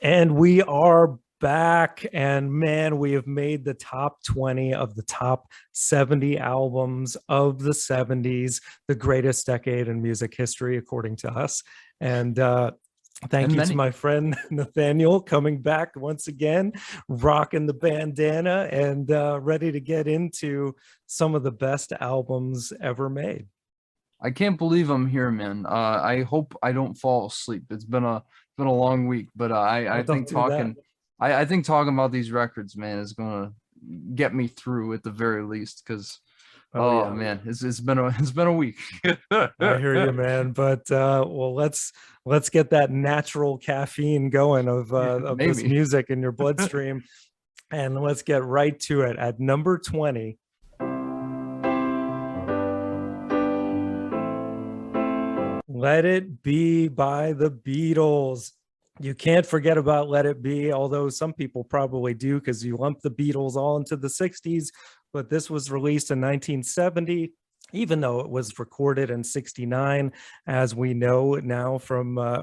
And we are back. And man, we have made the top 20 of the top 70 albums of the 70s, the greatest decade in music history, according to us. And thank And you to many. my friend Nathaniel coming back once again, rocking the bandana and ready to get into some of the best albums ever made. I can't believe I'm here, man. I hope I don't fall asleep. It's been a long week, but Oh, I don't think do that. I think talking about these records, man, is gonna get me through at the very least. Because Oh, oh yeah. man, it's been a it's been a week. I hear you, man. But well, let's get that natural caffeine going of this Maybe. music in your bloodstream, and let's get right to it. At number 20, Let It Be by the Beatles. You can't forget about Let It Be, although some people probably do because you lump the Beatles all into the 60s. But this was released in 1970, even though it was recorded in 69, as we know now from, I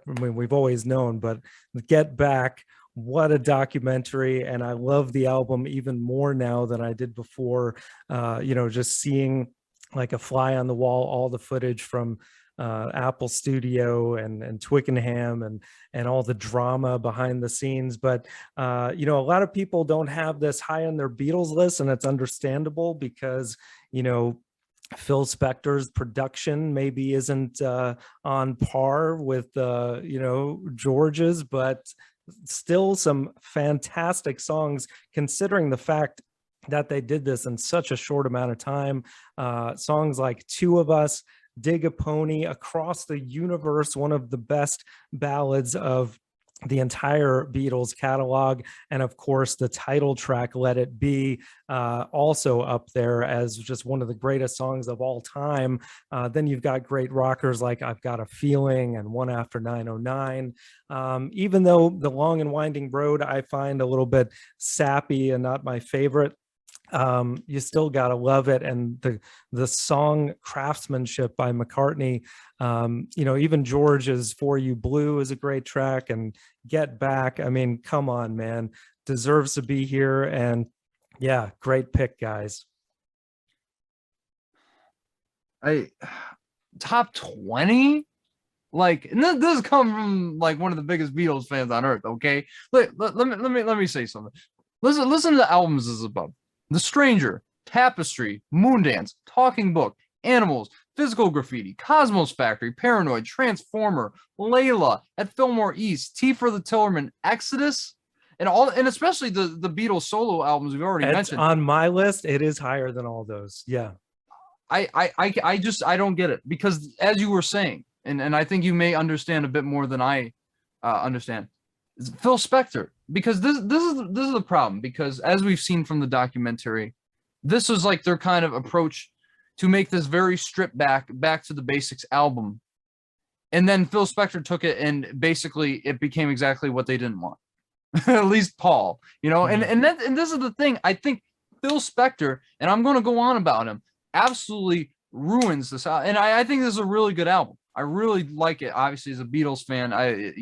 mean, we've always known, but Get Back, what a documentary. And I love the album even more now than I did before. Just seeing like a fly on the wall, all the footage from Apple Studio and Twickenham and all the drama behind the scenes. But a lot of people don't have this high on their Beatles list, and it's understandable because you know Phil Spector's production maybe isn't on par with George's, but still some fantastic songs considering the fact that they did this in such a short amount of time. Songs like Two of Us, Dig a Pony, Across the Universe, one of the best ballads of the entire Beatles catalog, and of course the title track Let It Be, also up there as just one of the greatest songs of all time. Then you've got great rockers like I've Got a Feeling and One After 909. Even though The Long and Winding Road I find a little bit sappy and not my favorite, you still gotta love it. And the song craftsmanship by McCartney, even George's For You Blue is a great track, and Get Back, I mean, come on, man, deserves to be here. And yeah, great pick, guys. I top 20? Like, and this has come from like one of the biggest Beatles fans on earth. Okay, let me say something. Listen to the albums as above: The Stranger, Tapestry, Moondance, Talking Book, Animals, Physical Graffiti, Cosmos Factory, Paranoid, Transformer, Layla, At Fillmore East, Tea for the Tillerman, Exodus, and especially the Beatles solo albums we've already It's mentioned. on my list. It is higher than all those. Yeah. I don't get it, because as you were saying, and I think you may understand a bit more than I understand. Phil Spector, because this is the problem, because as we've seen from the documentary, this was like their kind of approach to make this very stripped back to the basics album, and then Phil Spector took it and basically it became exactly what they didn't want. At least Paul, Mhm. and this is the thing. I think Phil Spector, and I'm going to go on about him, absolutely ruins this. And I think this is a really good album. I really like it. Obviously, as a Beatles fan, I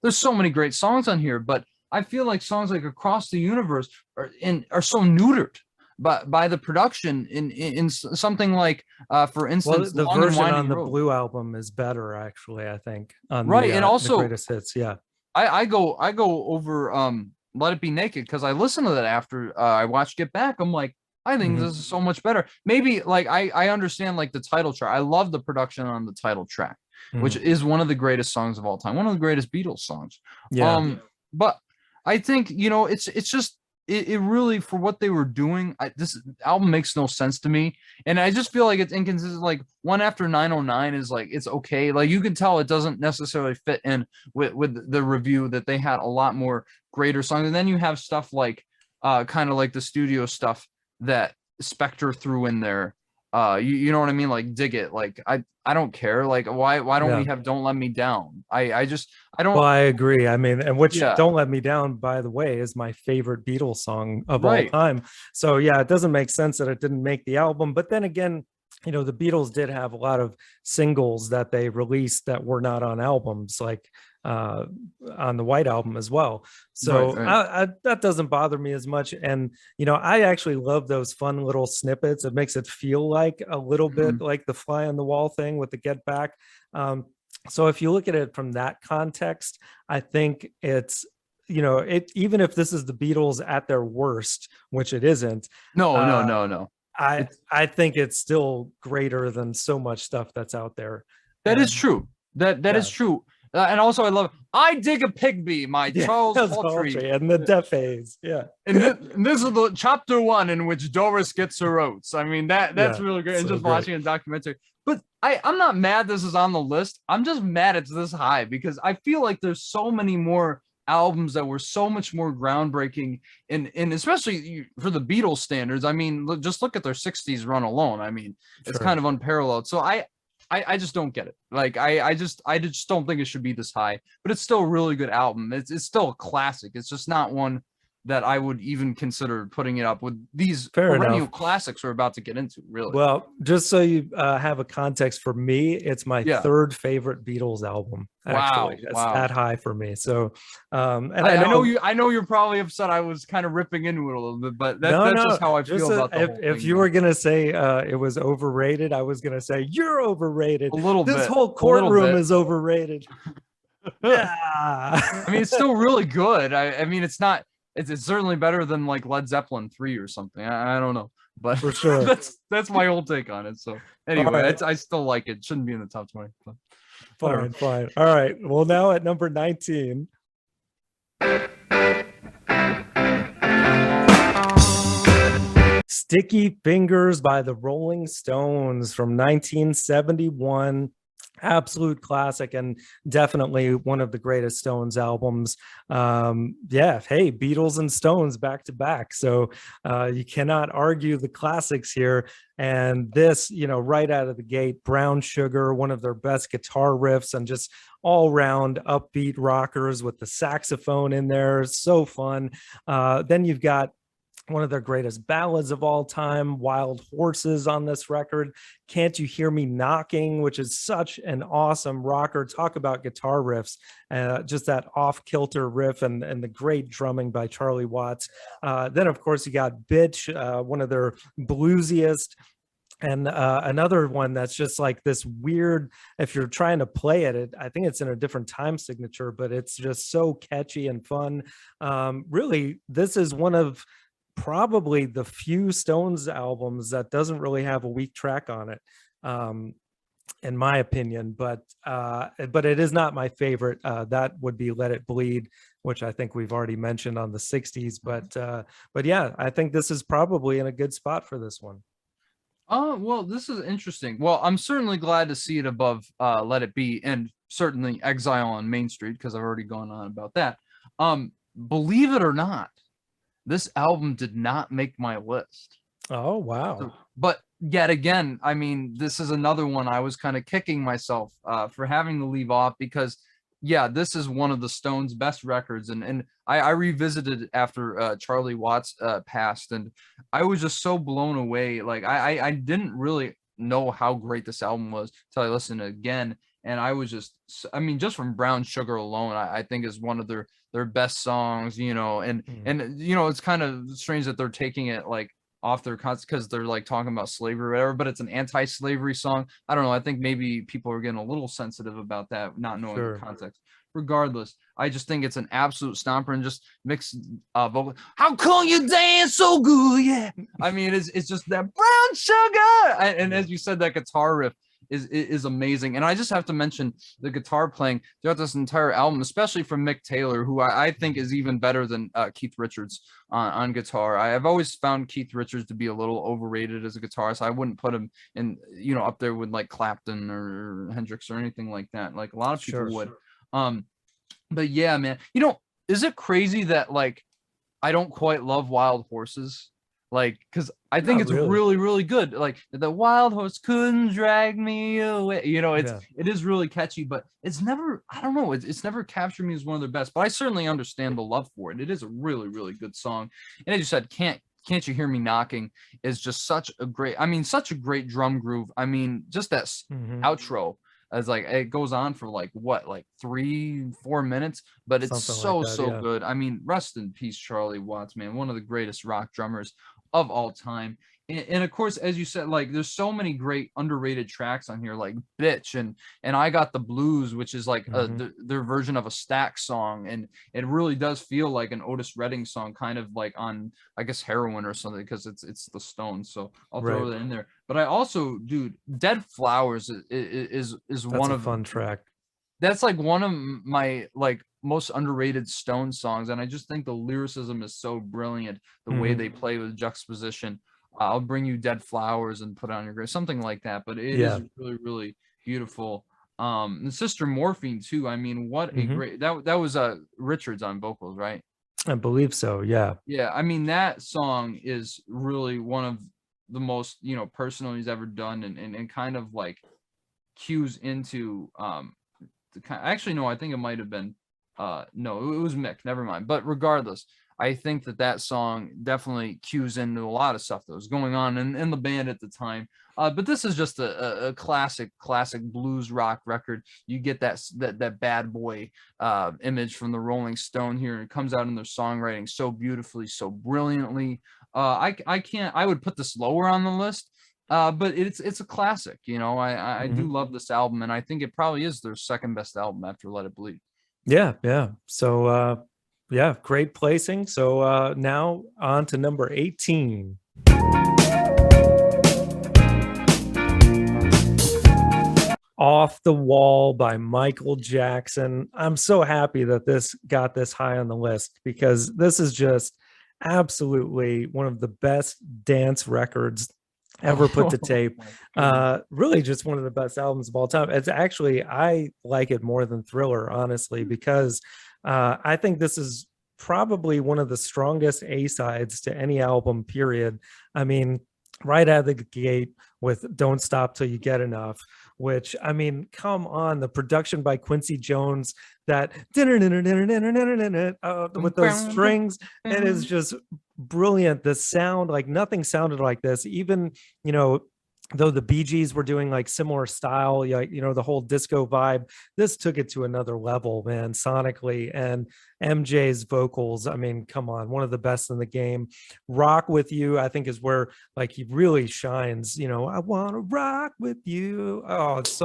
there's so many great songs on here, but I feel like songs like Across the Universe are so neutered by the production in something like, for Well, instance, the Long and version on Winding the Road. Blue album is better, actually, I think, on Right, and the also greatest hits. Yeah. I go over Let It Be Naked, because I listened to that after I watched Get Back. I'm like, I think Mhm. this is so much better. Maybe like I understand like the title track. I love the production on the title track, which Mhm. is one of the greatest songs of all time, one of the greatest Beatles songs. Yeah. But I think it's just it really, for what they were doing. This album makes no sense to me, and I just feel like it's inconsistent. Like One After 909 is like, it's okay. Like you can tell it doesn't necessarily fit in with the review, that they had a lot more greater songs. And then you have stuff like kind of like the studio stuff that Spectre threw in there. You know what I mean? Like Dig It. Like I don't care. Like why don't we Yeah. have Don't Let Me Down? I just I Well, don't. I agree. I mean, and which Yeah, Don't Let Me Down, by the way, is my favorite Beatles song of all right. time. So, yeah, it doesn't make sense that it didn't make the album. But then again, the Beatles did have a lot of singles that they released that were not on albums, like on the White Album as well. So that doesn't bother me as much. And, I actually love those fun little snippets. It makes it feel like a little bit like the fly on the wall thing with the Get Back. So if you look at it from that context, I think it's, even if this is the Beatles at their worst, which it isn't. No. I think it's still greater than so much stuff that's out there. That is true. That is true. And also, I love I Dig a Pigby, my Charles Hawtrey. And the Deaf Haze. Yeah. And this is the chapter 1 in which Doris gets her oats. I mean, that's really great. And just watching a documentary. But I'm not mad this is on the list. I'm just mad it's this high because I feel like there's so many more albums that were so much more groundbreaking and especially for the Beatles standards. I mean, just look at their 60s run alone. I mean, it's kind of unparalleled. So I just don't get it. Like I just don't think it should be this high, but it's still a really good album. It's still a classic. It's just not one that I would even consider putting it up with these perennial classics we're about to get into, really. Well, just so you have a context, for me, it's my third favorite Beatles album. Actually, it's that high for me. So, and I know you're probably upset. I was kind of ripping into it a little bit, but that's just how I feel about the whole thing. If you were gonna say it was overrated, I was gonna say you're overrated. A little bit. This whole courtroom is overrated. Yeah. I mean, it's still really good. I mean, it's not. It's certainly better than like Led Zeppelin 3 or something. I don't know, but for sure, that's my whole take on it. So anyway, I still like it. Shouldn't be in the top 20. But fine. All right. Well, now at number 19. Sticky Fingers by the Rolling Stones from 1971. Absolute classic and definitely one of the greatest Stones albums. Hey, Beatles and Stones back to back. So you cannot argue the classics here. And this, right out of the gate, Brown Sugar, one of their best guitar riffs and just all round upbeat rockers with the saxophone in there. So fun. Then you've got one of their greatest ballads of all time, Wild Horses, on this record. Can't You Hear Me Knocking, which is such an awesome rocker. Talk about guitar riffs, just that off-kilter riff and the great drumming by Charlie Watts. Then, of course, you got Bitch, one of their bluesiest. And another one that's just like this weird, if you're trying to play it, I think it's in a different time signature, but it's just so catchy and fun. Really, this is one of probably the few Stones albums that doesn't really have a weak track on it, in my opinion, but it is not my favorite. That would be Let It Bleed, which I think we've already mentioned on the 60s, but yeah, I think this is probably in a good spot for this one. Well, this is interesting. Well, I'm certainly glad to see it above Let It Be and certainly Exile on Main Street, because I've already gone on about that. Believe it or not, this album did not make my list. Oh, wow. So, but yet again, I mean, this is another one I was kind of kicking myself for having to leave off because, yeah, this is one of the Stones' best records. And I revisited after Charlie Watts passed, and I was just so blown away. Like, I didn't really know how great this album was until I listened again. And I was just, I mean, just from Brown Sugar alone, I think is one of their best songs, and it's kind of strange that they're taking it like off their context because they're like talking about slavery or whatever, but it's an anti-slavery song. I don't know. I think maybe people are getting a little sensitive about that, not knowing the context. Regardless, I just think it's an absolute stomper and just mix vocal. How come you dance so good? Yeah. I mean, it's just that Brown Sugar. And as you said, that guitar riff is amazing. And I just have to mention the guitar playing throughout this entire album, especially from Mick Taylor, who I think is even better than Keith Richards on guitar. I've always found Keith Richards to be a little overrated as a guitarist. I wouldn't put him in, up there with like Clapton or Hendrix or anything like that. Like a lot of people would. But yeah, man, is it crazy that like I don't quite love Wild Horses? Like, because I think it's really, really good. Like, the wild horse couldn't drag me away. It is really catchy, but it's never, I don't know, it's never captured me as one of their best. But I certainly understand the love for it. It is a really, really good song. And as you said, Can't You Hear Me Knocking is just such a great drum groove. I mean, just that outro. It's like it goes on for like what, like 3-4 minutes, but it's Something like that, so yeah. good. I mean, rest in peace, Charlie Watts, man, one of the greatest rock drummers of all time. And of course, as you said, like there's so many great underrated tracks on here, like "Bitch" and "I Got the Blues," which is like Mhm. their version of a Stax song, and it really does feel like an Otis Redding song, kind of like on, I guess, heroin or something, because it's the Stones. So I'll throw Right. that in there. But I also, dude, "Dead Flowers" is That's one a of fun track. that's like one of my like most underrated Stone songs, and I just think the lyricism is so brilliant. The way Mhm. they play with juxtaposition. I'll bring you dead flowers and put it on your grave, something like that. But it Yeah. is really, really beautiful. And Sister Morphine too. I mean, what a Mhm. great that was Richards on vocals, right? I believe so, yeah. Yeah, I mean that song is really one of the most, personal he's ever done, and kind of like cues into actually, no, I think it might have been no, it was Mick, never mind. But regardless, I think that song definitely cues into a lot of stuff that was going on in the band at the time. But this is just a classic blues rock record. You get that bad boy image from the Rolling Stone here, and it comes out in their songwriting so beautifully, so brilliantly. I can't, I would put this lower on the list, but it's a classic. I do Mhm. love this album, and I think it probably is their second best album after Let It Bleed. Yeah, yeah. So yeah, great placing. So now on to number 18. Off the Wall by Michael Jackson. I'm so happy that this got this high on the list because this is just absolutely one of the best dance records ever put to Oh tape. my goodness. Really just one of the best albums of all time. It's actually, I like it more than Thriller, honestly, because I think this is probably one of the strongest A-sides to any album, period. I mean, right out of the gate with Don't Stop Till You Get Enough, which, I mean, come on, the production by Quincy Jones, that with those strings, it is just brilliant. The sound, like nothing sounded like this. Even, you know, though the Bee Gees were doing like similar style, like, the whole disco vibe, this took it to another level, man, sonically. And MJ's vocals, I mean, come on, one of the best in the game. Rock With You, I think, is where like he really shines. I want to rock with you. Oh, it's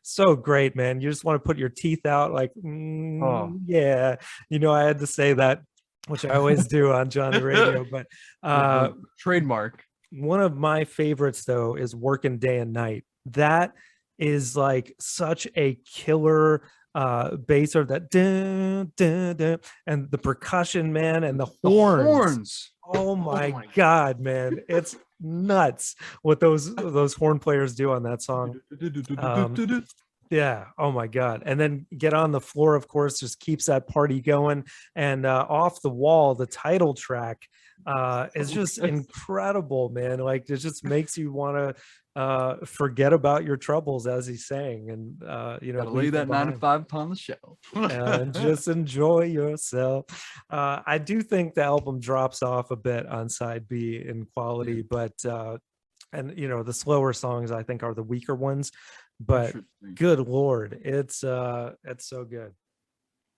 so great, man. You just want to put your teeth out, like, Oh, yeah. I had to say that, which I always do on Johnny Radio. But the trademark. one of my favorites, though, is Working Day and Night. That is like such a killer bass, or that dun, dun, dun, and the percussion, man, and the The horns. horns. Oh Oh my my god, man, it's nuts what those horn players do on that song. um yeah, oh my god. And then Get on the Floor, of course, just keeps that party going. And Off the Wall, the title track, is So just good. incredible, man. Like, it just makes you want to forget about your troubles, as he's saying, and Gotta lay leave them that nine to behind five upon the shelf. and just enjoy yourself. I do think the album drops off a bit on side B in Yeah, quality, but and the slower songs, I think, are the weaker ones. But interesting. good lord, it's so good.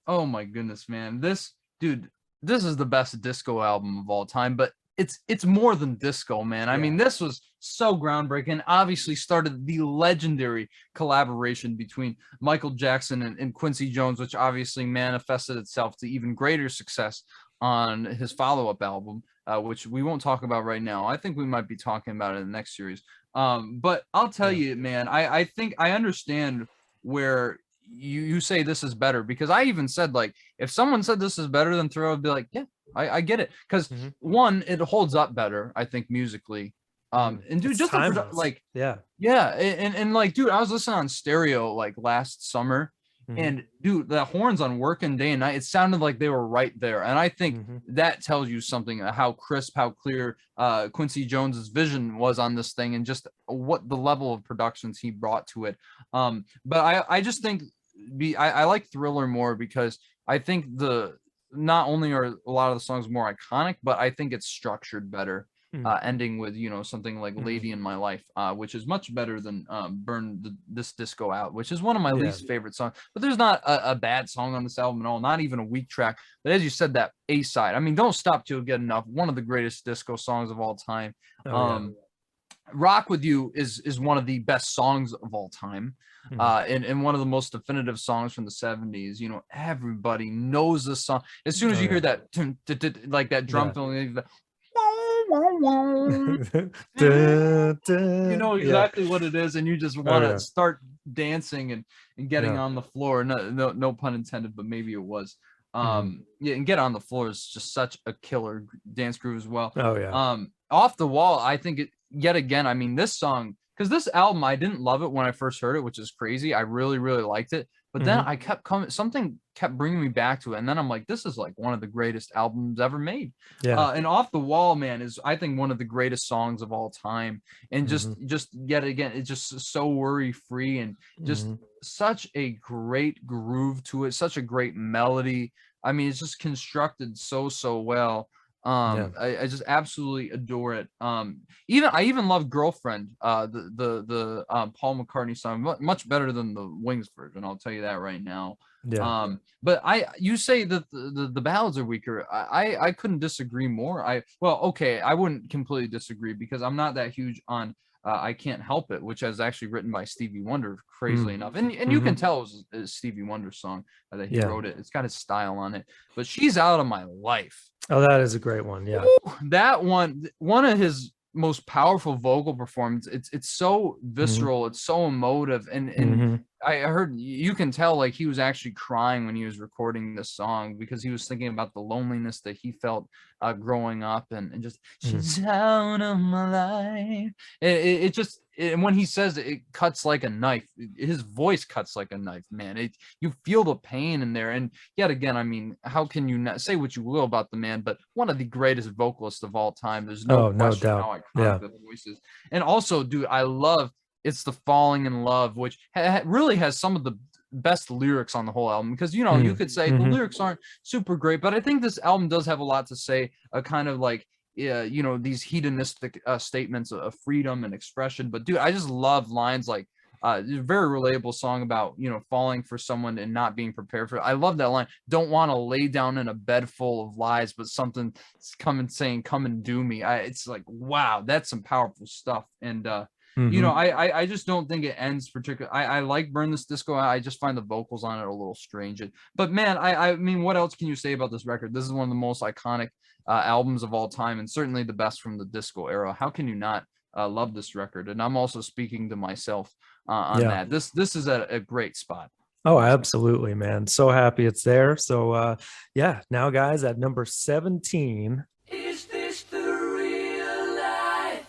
Oh my goodness, man. This is the best disco album of all time, but it's more than disco, man. I Yeah. mean, this was so groundbreaking. Obviously started the legendary collaboration between Michael Jackson and Quincy Jones, which obviously manifested itself to even greater success on his follow-up album, which we won't talk about right now. I think we might be talking about it in the next series. But I'll tell Yeah. you, man, I think I understand where you say this is better, because I even said, like, if someone said this is better than Thrill, I'd be like, yeah, I get it, because Mhm. one, it holds up better, I think, musically. And dude, It's just timeless. like, Yeah. yeah, and like, dude, I was listening on stereo like last summer, Hmm. and dude, the horns on Working Day and Night, it sounded like they were right there, and I think Hmm. that tells you something, how crisp, how clear Quincy Jones's vision was on this thing, and just what the level of productions he brought to it. But I just think I like Thriller more, because I think the not only are a lot of the songs more iconic, but I think it's structured better. ending with, you know, something like Lady in My Life, which is much better than This Disco Out, which is one of my least favorite songs. But there's not a bad song on this album at all, not even a weak track. But as you said, that A side, I mean, Don't Stop Till You Get Enough, one of the greatest disco songs of all time. Rock With You is one of the best songs of all time. And one of the most definitive songs from the 70s. You know, everybody knows this song. As soon as you hear that, like that drum filling, you know exactly what it is, and you just want to start dancing and getting on the floor. No pun intended, but maybe it was. And Get On the Floor is just such a killer dance groove as well. Off the Wall, I think yet again, I mean, this song, because this album, I didn't love it when I first heard it, which is crazy. I really liked it, but then I kept something kept bringing me back to it, and then I'm like, this is like one of the greatest albums ever made. And Off the Wall, man, is, I think, one of the greatest songs of all time. And just yet again, it's just so worry free, and just such a great groove to it, such a great melody. I mean, it's just constructed so well. I just absolutely adore it. I even love Girlfriend, the Paul McCartney song, much better than the Wings version, I'll tell you that right now. But you say that the ballads are weaker. I couldn't disagree more. I wouldn't completely disagree, because I'm not that huge on I Can't Help It, which is actually written by Stevie Wonder, crazily enough. And you can tell it was a Stevie Wonder song that he wrote it. It's got his style on it. But She's Out of My Life. Oh, that is a great one. Yeah. Ooh, that one of his most powerful vocal performance. It's so visceral, it's so emotive, and I heard, you can tell, like, he was actually crying when he was recording this song, because he was thinking about the loneliness that he felt growing up, and just she's out of my life. It just, and when he says it, it cuts like a knife. His voice cuts like a knife, man. You feel the pain in there. And yet again, I mean, how can you not say what you will about the man, but one of the greatest vocalists of all time. There's no question how iconic the voice is. And also, dude, I love It's the Falling in Love, which really has some of the best lyrics on the whole album, because, you know, you could say the lyrics aren't super great, but I think this album does have a lot to say, kind of like, you know, these hedonistic statements of freedom and expression. But dude, I just love lines like, very relatable song about, you know, falling for someone and not being prepared for it. I love that line. Don't want to lay down in a bed full of lies, but something saying, come and do me. It's like, wow, that's some powerful stuff. And you know, I just don't think it ends particularly. I like Burn This Disco Out. I just find the vocals on it a little strange. But man, I mean, what else can you say about this record? This is one of the most iconic albums of all time, and certainly the best from the disco era. How can you not love this record? And I'm also speaking to myself on that. This is a great spot. Oh, absolutely, man. So happy it's there. So yeah, now guys, at number 17. Is this the real life?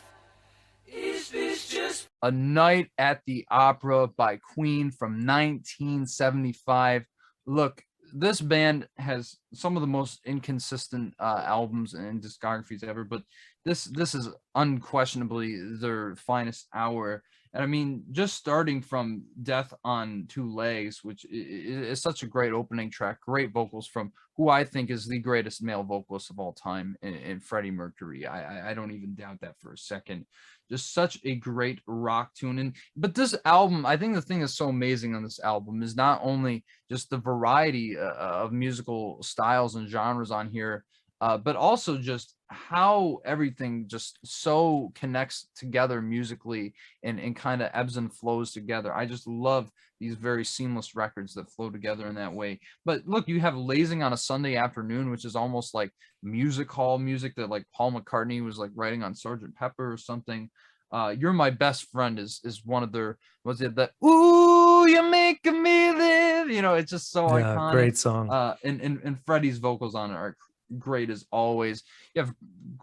Is this just A Night at the Opera by Queen from 1975. Look, this band has some of the most inconsistent albums and discographies ever, but this is unquestionably their finest hour. And I mean, just starting from Death on Two Legs, which is such a great opening track, great vocals from who I think is the greatest male vocalist of all time, in Freddie Mercury. I don't even doubt that for a second. Just such a great rock tune. But this album, I think the thing that's so amazing on this album is not only just the variety of musical styles and genres on here, but also just how everything just so connects together musically and kind of ebbs and flows together. I just love these very seamless records that flow together in that way. But look, you have Lazing on a Sunday Afternoon, which is almost like music hall music that like Paul McCartney was like writing on Sgt. Pepper or something. You're My Best Friend is one of their, was it that, ooh, you're making me live, you know, it's just so iconic. Great song. And Freddie's vocals on it are great as always. You have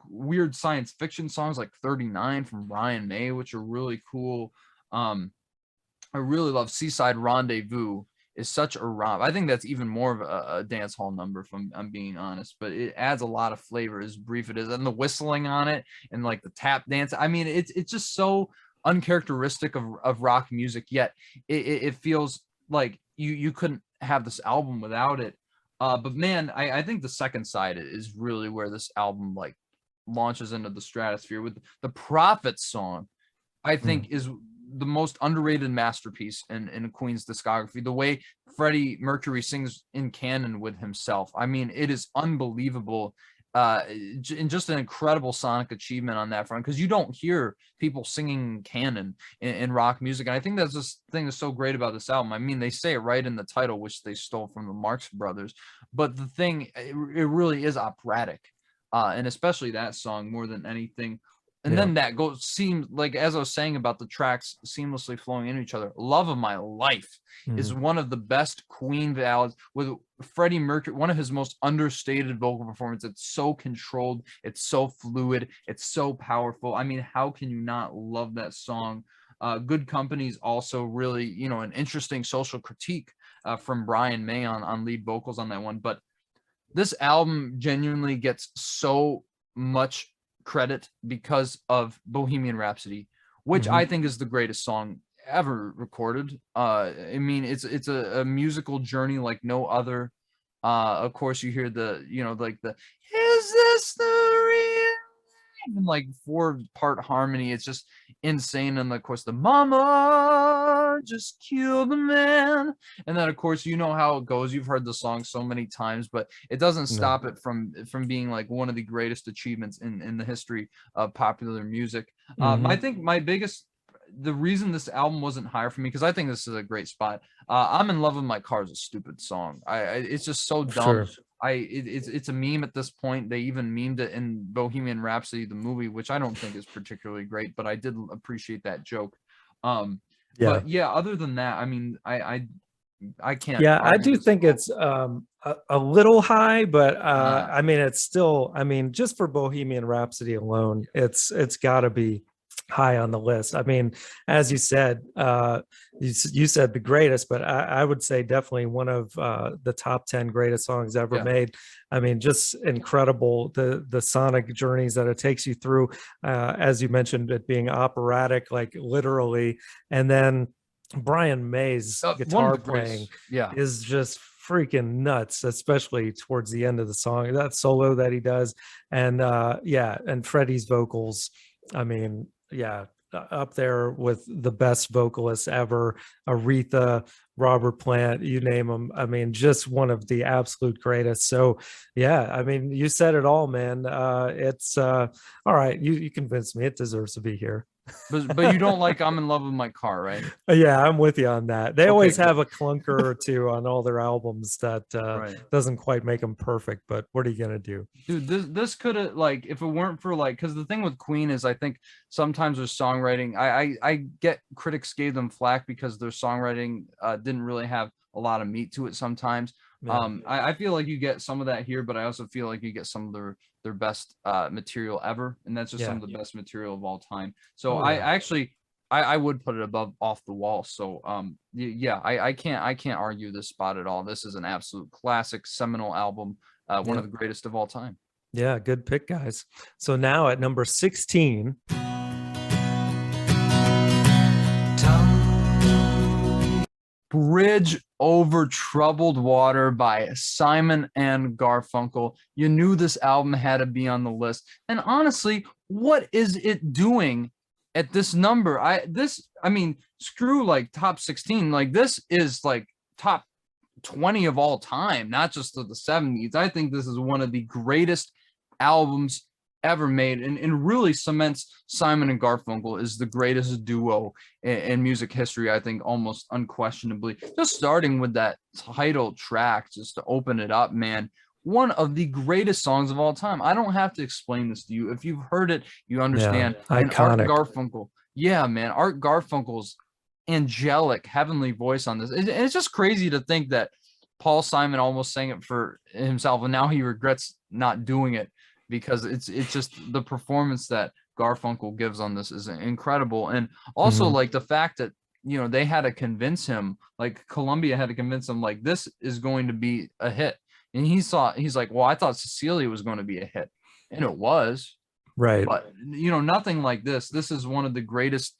weird science fiction songs like 39 from Brian May, which are really cool. I really love Seaside Rendezvous. Is such a romp. I think that's even more of a dance hall number, if I'm being honest, but it adds a lot of flavor, as brief it is, and the whistling on it and like the tap dance. I mean, it's just so uncharacteristic of rock music, yet it feels like you couldn't have this album without it. But man, I think the second side is really where this album like launches into the stratosphere with the Prophet song. I think is the most underrated masterpiece in Queen's discography. The way Freddie Mercury sings in canon with himself, I mean, it is unbelievable, and just an incredible sonic achievement on that front, because you don't hear people singing canon in rock music, and I think that's this thing that's so great about this album. I mean, they say it right in the title, which they stole from the Marx Brothers, but the thing, it really is operatic, and especially that song more than anything. And then that seems like, as I was saying about the tracks seamlessly flowing into each other, Love of My Life is one of the best Queen ballads with Freddie Mercury, one of his most understated vocal performances. It's so controlled, it's so fluid, it's so powerful. I mean, how can you not love that song? Good Company is also really, you know, an interesting social critique from Brian May on lead vocals on that one. But this album genuinely gets so much credit because of Bohemian Rhapsody, which I think is the greatest song ever recorded. I mean, it's a musical journey like no other. Of course, you hear the, you know, like the "Is this the real?" and like 4-part harmony. It's just insane. And of course, the "Mama just killed a man," and then of course, you know how it goes. You've heard the song so many times, but it doesn't stop it from being like one of the greatest achievements in the history of popular music. I think the reason this album wasn't higher for me, because I think this is a great spot. "I'm in Love with My Car" is a stupid song. It's just so dumb. It's a meme at this point. They even memed it in Bohemian Rhapsody, the movie, which I don't think is particularly great, but I did appreciate that joke. But yeah, other than that, I mean, I can't. Yeah, I do think it's a little high, but I mean, it's still, I mean, just for Bohemian Rhapsody alone, it's got to be high on the list. I mean, as you said, you said the greatest, but I would say definitely one of the top 10 greatest songs ever made. I mean, just incredible, the sonic journeys that it takes you through, as you mentioned, it being operatic, like literally, and then Brian May's guitar playing is just freaking nuts, especially towards the end of the song, that solo that he does. And and Freddie's vocals, I mean, up there with the best vocalists ever, Aretha, Robert Plant, you name them. I mean, just one of the absolute greatest. So yeah, I mean, you said it all, man. It's all right. You convinced me it deserves to be here. But you don't like "I'm in Love with My Car," right? Yeah, I'm with you on that. They always have a clunker or two on all their albums that doesn't quite make them perfect, but what are you gonna do? Dude, this could have, like, if it weren't for, like, because the thing with Queen is, I think sometimes their songwriting, I get critics gave them flack because their songwriting didn't really have a lot of meat to it sometimes. I feel like you get some of that here, but I also feel like you get some of their best material ever, and that's just some of the best material of all time. So I would put it above Off the Wall. So I can't argue this spot at all. This is an absolute classic, seminal album, one of the greatest of all time. Yeah, good pick, guys. So now at number 16, Bridge Over Troubled Water by Simon and Garfunkel. You knew this album had to be on the list. And honestly, what is it doing at this number? I mean, screw like top 16. Like, this is like top 20 of all time, not just of the 70s. I think this is one of the greatest albums ever made, and really cements Simon and Garfunkel is the greatest duo in music history, I think, almost unquestionably. Just starting with that title track, just to open it up, man, one of the greatest songs of all time. I don't have to explain this to you. If you've heard it, you understand. And Art Garfunkel, man, Art Garfunkel's angelic, heavenly voice on this. And it's just crazy to think that Paul Simon almost sang it for himself, and now he regrets not doing it, because it's just the performance that Garfunkel gives on this is incredible. And also like the fact that, you know, they had to convince him, like Columbia had to convince him, like, this is going to be a hit. And he's like, well, I thought Cecilia was going to be a hit, and it was. Right. But, you know, nothing like this. This is one of the greatest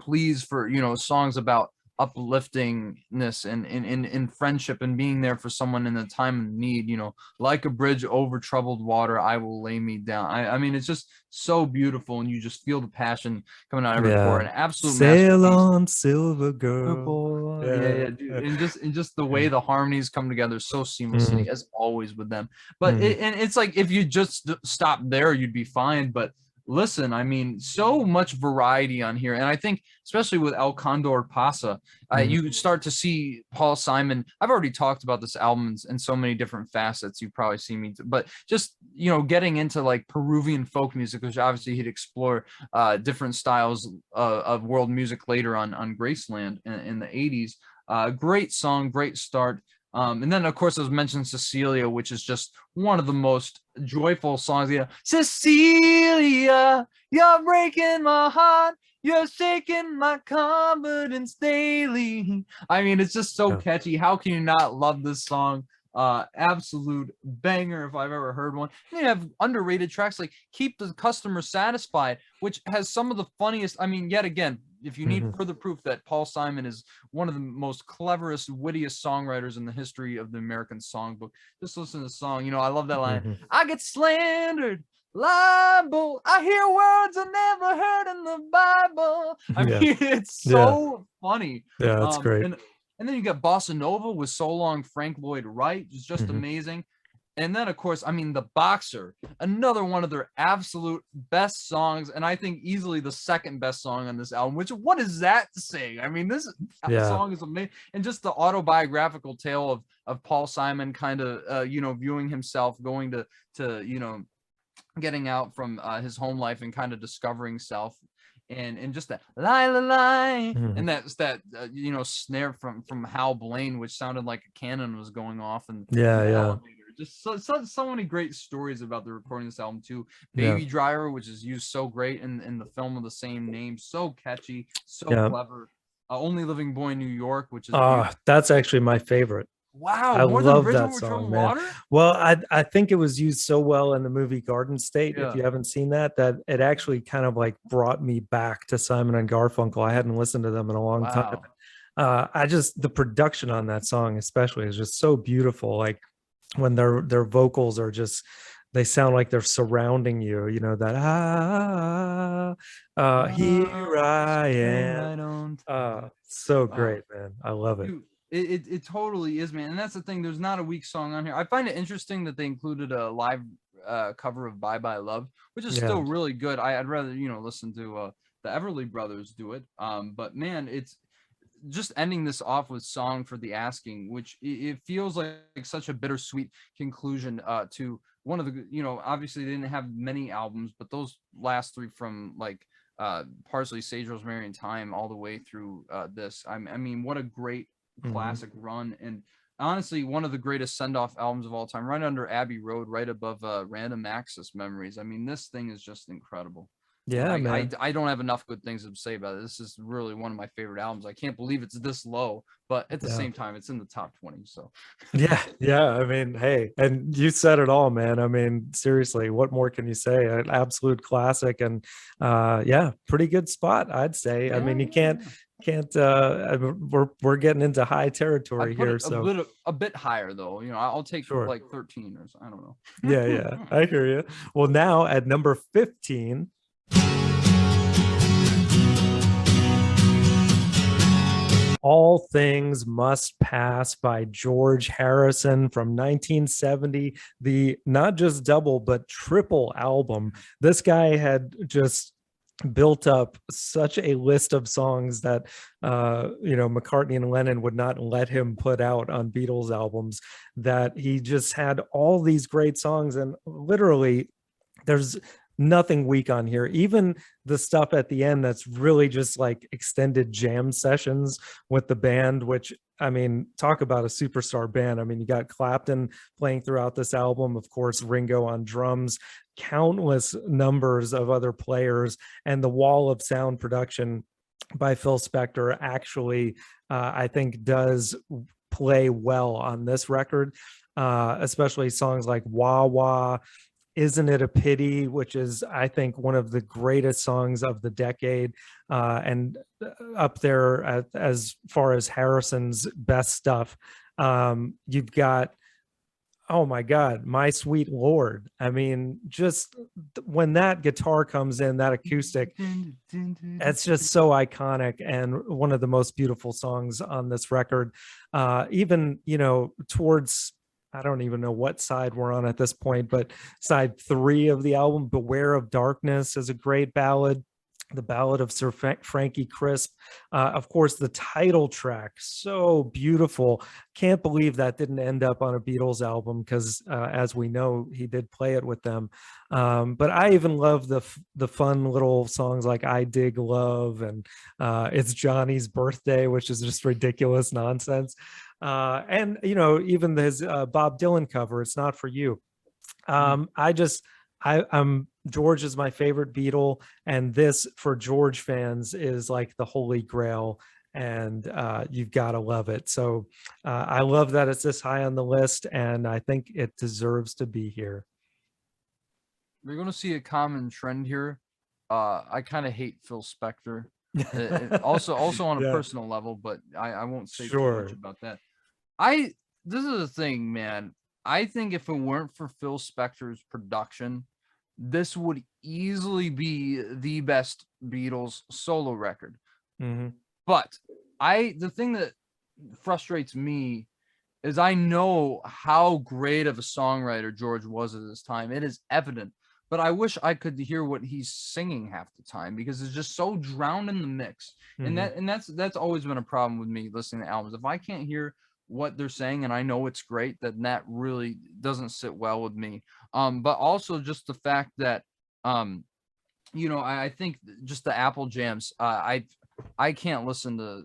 pleas for, you know, songs about upliftingness and in friendship and being there for someone in a time of need. You know, like a bridge over troubled water, I will lay me down. I mean, it's just so beautiful, and you just feel the passion coming out of every pore. An absolute Sail masterpiece. on, silver girl. Yeah, dude. And just the way the harmonies come together so seamlessly, as always with them. But and it's like if you just stop there, you'd be fine. But listen, I mean, so much variety on here, and I think especially with El Condor Pasa, you start to see Paul Simon. I've already talked about this album in so many different facets. You've probably seen me, but just getting into like Peruvian folk music, which obviously he'd explore different styles of world music later on Graceland in the 80s. Great song, great start. And then, of course, I was mentioning Cecilia, which is just one of the most joyful songs. Cecilia, you're breaking my heart. You're shaking my confidence daily. I mean, it's just so catchy. How can you not love this song? Absolute banger if I've ever heard one. And you have underrated tracks like Keep the Customer Satisfied, which has some of the funniest. I mean, yet again, if you need further proof that Paul Simon is one of the most cleverest, wittiest songwriters in the history of the American songbook, just listen to the song. I love that line. I get slandered, libel. I hear words I never heard in the Bible. I mean, it's so funny. Yeah, that's great. And then you got Bossa Nova with So Long Frank Lloyd Wright. It's just amazing. And then, of course, I mean, The Boxer, another one of their absolute best songs, and I think easily the second best song on this album, which, what is that to say? I mean, this song is amazing. And just the autobiographical tale of Paul Simon kind of, viewing himself going to getting out from his home life and kind of discovering self. And just that lie, and that's that snare from Hal Blaine, which sounded like a cannon was going off, and just so many great stories about the recording of this album too. Baby Driver, which is used so great in the film of the same name, so catchy, so clever. Only Living Boy in New York, which is that's actually my favorite. Wow, I more love than that song, man. Water? Well, I think it was used so well in the movie Garden State. If you haven't seen that it actually kind of like brought me back to Simon and Garfunkel. I hadn't listened to them in a long time. The production on that song especially is just so beautiful. Like when their vocals are just, they sound like they're surrounding you, that here I am. So great, man. I love it. Dude, it totally is, man. And that's the thing, there's not a weak song on here. I find it interesting that they included a live cover of Bye Bye Love, which is still really good. I'd rather listen to the Everly Brothers do it. But man, it's just ending this off with Song for the Asking, which it feels like such a bittersweet conclusion to one of the, obviously they didn't have many albums, but those last three from like Parsley, Sage, Rosemary, and Thyme all the way through this. I mean, what a great classic run, and honestly one of the greatest send-off albums of all time, right under Abbey Road, right above Random Access Memories. I mean, this thing is just incredible. Man. I don't have enough good things to say about it. This is really one of my favorite albums. I can't believe it's this low, but at the same time, it's in the top 20. So I mean, hey, and you said it all, man. I mean, seriously, what more can you say? An absolute classic, and pretty good spot, I'd say. I mean, you can't we're getting into high territory here, so a bit higher though. I'll take like 13 or so, I don't know. I hear you. Well, now at number 15, All Things Must Pass by George Harrison from 1970, the not just double but triple album. This guy had just built up such a list of songs that McCartney and Lennon would not let him put out on Beatles albums, that he just had all these great songs, and literally there's nothing weak on here. Even the stuff at the end that's really just like extended jam sessions with the band, which, I mean, talk about a superstar band. I mean, you got Clapton playing throughout this album, of course, Ringo on drums, countless numbers of other players, and the wall of sound production by Phil Spector actually, I think, does play well on this record, especially songs like Wah Wah, Isn't It a Pity, which is, I think, one of the greatest songs of the decade, and up there as far as Harrison's best stuff. You've got, oh my God, My Sweet Lord. I mean, just when that guitar comes in, that acoustic, it's just so iconic and one of the most beautiful songs on this record. Even, towards, I don't even know what side we're on at this point, but side 3 of the album, Beware of Darkness, is a great ballad. The Ballad of Sir Frankie Crisp. Of course, the title track, so beautiful. Can't believe that didn't end up on a Beatles album because, as we know, he did play it with them. But I even love the fun little songs like I Dig Love and It's Johnny's Birthday, which is just ridiculous nonsense. And, even his Bob Dylan cover, It's Not For You. I'm George is my favorite Beatle, and this for George fans is like the holy grail, and you've got to love it. So I love that it's this high on the list, and I think it deserves to be here. We're going to see a common trend here. I kind of hate Phil Spector. Also on a Yeah. personal level, but I won't say too Sure. much about that. This is the thing, man. I think if it weren't for Phil Spector's production, this would easily be the best Beatles solo record. Mm-hmm. But the thing that frustrates me is I know how great of a songwriter George was at this time. It is evident, but I wish I could hear what he's singing half the time because it's just so drowned in the mix. Mm-hmm. And that's always been a problem with me listening to albums. If I can't hear what they're saying and I know it's great, then that really doesn't sit well with me. But also just the fact that I think just the Apple Jams, I can't listen to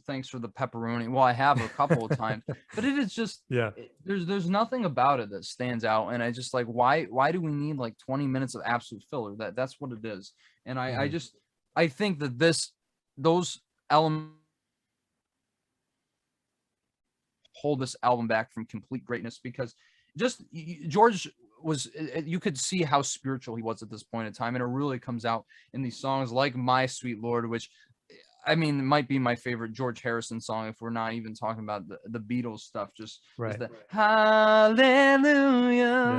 Thanks for the Pepperoni. Well, I have a couple of times, but it is just, Yeah. There's nothing about it that stands out. And I just like, why do we need like 20 minutes of absolute filler? That's what it is. And I think that those elements hold this album back from complete greatness because just George was, you could see how spiritual he was at this point in time, and it really comes out in these songs like My Sweet Lord, which I mean might be my favorite George Harrison song if we're not even talking about the Beatles stuff. Just Right. the Hallelujah,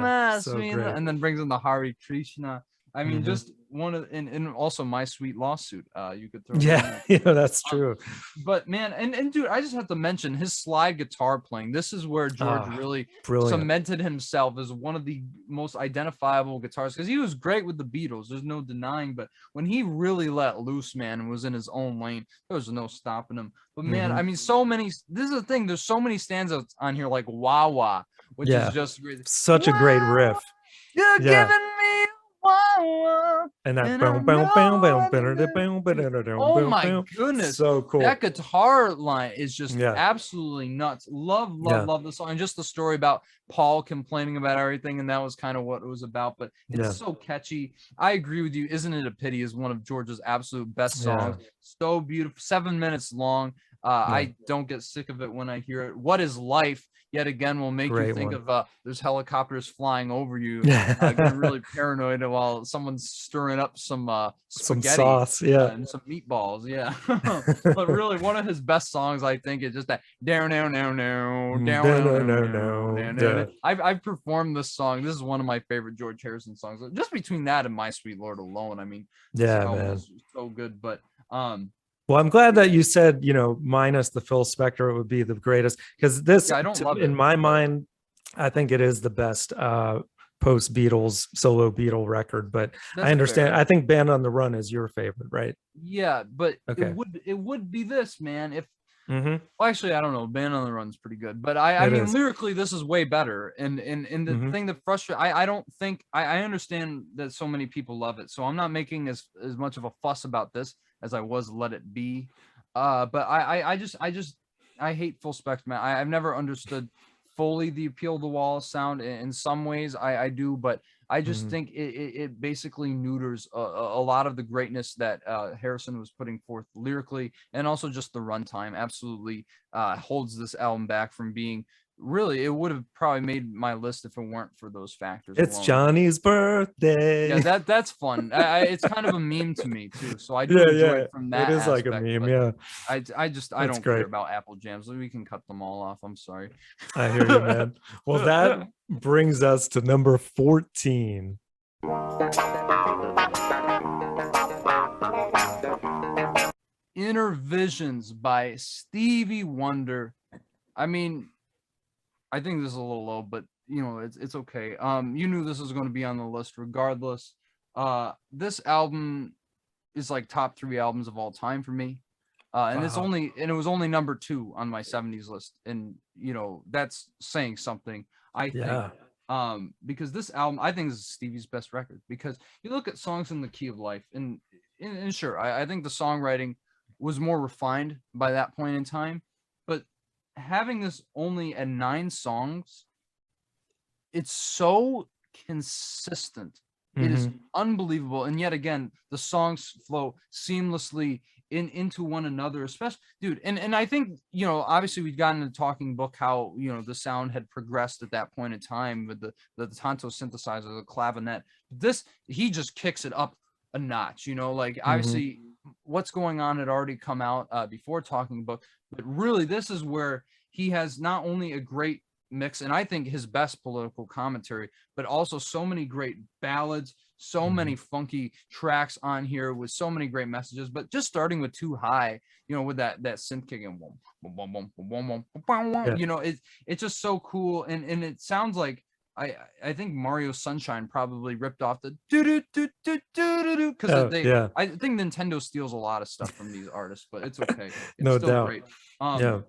my so sweet, great. and then brings in the Hare Krishna. I mean, Mhm. just one of, and also My Sweet Lawsuit. You could throw in Yeah, there. that's true. But man, and dude, I just have to mention his slide guitar playing. This is where George really Brilliant. cemented himself as one of the most identifiable guitarists because he was great with the Beatles. There's no denying. But when he really let loose, man, and was in his own lane, there was no stopping him. But man, Mhm. I mean, so many. This is the thing. There's so many standouts on here, like Wah Wah, which Yeah. is just great. Such a great riff. You're Yeah. giving me Wah Wah. And that And boom, I boom, boom, boom, know boom, that- boom, boom, boom, Oh boom, my boom. goodness. So cool. That guitar line is just Yeah. absolutely nuts. Love Yeah. the song. And just the story about Paul complaining about everything, and that was kind of what it was about. But it's Yeah. so catchy. I agree with you. Isn't It a Pity is one of George's absolute best songs. So beautiful. 7 minutes long. I don't get sick of it when I hear it. What Is Life? Yet again, will make Great you think one. of there's helicopters flying over you, getting really paranoid while someone's stirring up some Some spaghetti sauce. Yeah. and some meatballs. Yeah. But really, one of his best songs, I think, is just that down, down, down, down, down, down, down, down. I've performed this song. This is one of my favorite George Harrison songs. Just between that and My Sweet Lord alone, I mean, this album man. is so good. But Well, I'm glad that you said, minus the Phil Spector, it would be the greatest, because this, I don't love in it, my but- mind, I think it is the best post Beatles solo Beatle record. But That's I understand. fair. I think Band on the Run is your favorite, right? Yeah, but Okay. it would be this, man. If Mm-hmm. well, actually, I don't know. Band on the Run's pretty good, but I It mean, is. lyrically, this is way better. And the Mhm. thing that frustrates, I don't think I understand that so many people love it, so I'm not making as much of a fuss about this as I was Let It Be. But I hate Full Spectrum, man. I've never understood fully the Appeal of the Wall sound. In some ways, I do, but I just Mhm. think it basically neuters a lot of the greatness that Harrison was putting forth lyrically, and also just the runtime absolutely holds this album back from being really, it would have probably made my list if it weren't for those factors. It's alone. Johnny's birthday. Yeah, that's fun. It's kind of a meme to me too, so I do Yeah, enjoy yeah. it from that It is like a aspect, meme. but Yeah, I That's don't great. care about Apple Jams. We can cut them all off. I'm sorry. I hear you, man. Well, that brings us to number 14. Innervisions by Stevie Wonder. I mean, I think this is a little low, but you know, it's okay. You knew this was going to be on the list regardless. This album is like top 3 albums of all time for me. And Wow. it was only number 2 on my 70s list. And you know, that's saying something, I think. Yeah. Because this album, I think, is Stevie's best record, because you look at Songs in the Key of Life, and sure, I think the songwriting was more refined by that point in time, but having this only at 9 songs, it's so consistent. It is unbelievable. And yet again, the songs flow seamlessly into one another, especially, dude. And I think, you know, obviously we've gotten to Talking Book how, you know, the sound had progressed at that point in time with the Tonto synthesizer, the clavinet. This, he just kicks it up a notch, you know, like obviously What's Going On had already come out before Talking Book, but really this is where he has not only a great mix, and I think his best political commentary, but also so many great ballads, so many funky tracks on here with so many great messages. But just starting with Too High, you know, with that synth kick and you know, it's just so cool, and it sounds like I think Mario Sunshine probably ripped off the do do do do do do because Yeah. I think Nintendo steals a lot of stuff from these artists, but it's okay. It's No still doubt. great. Yeah.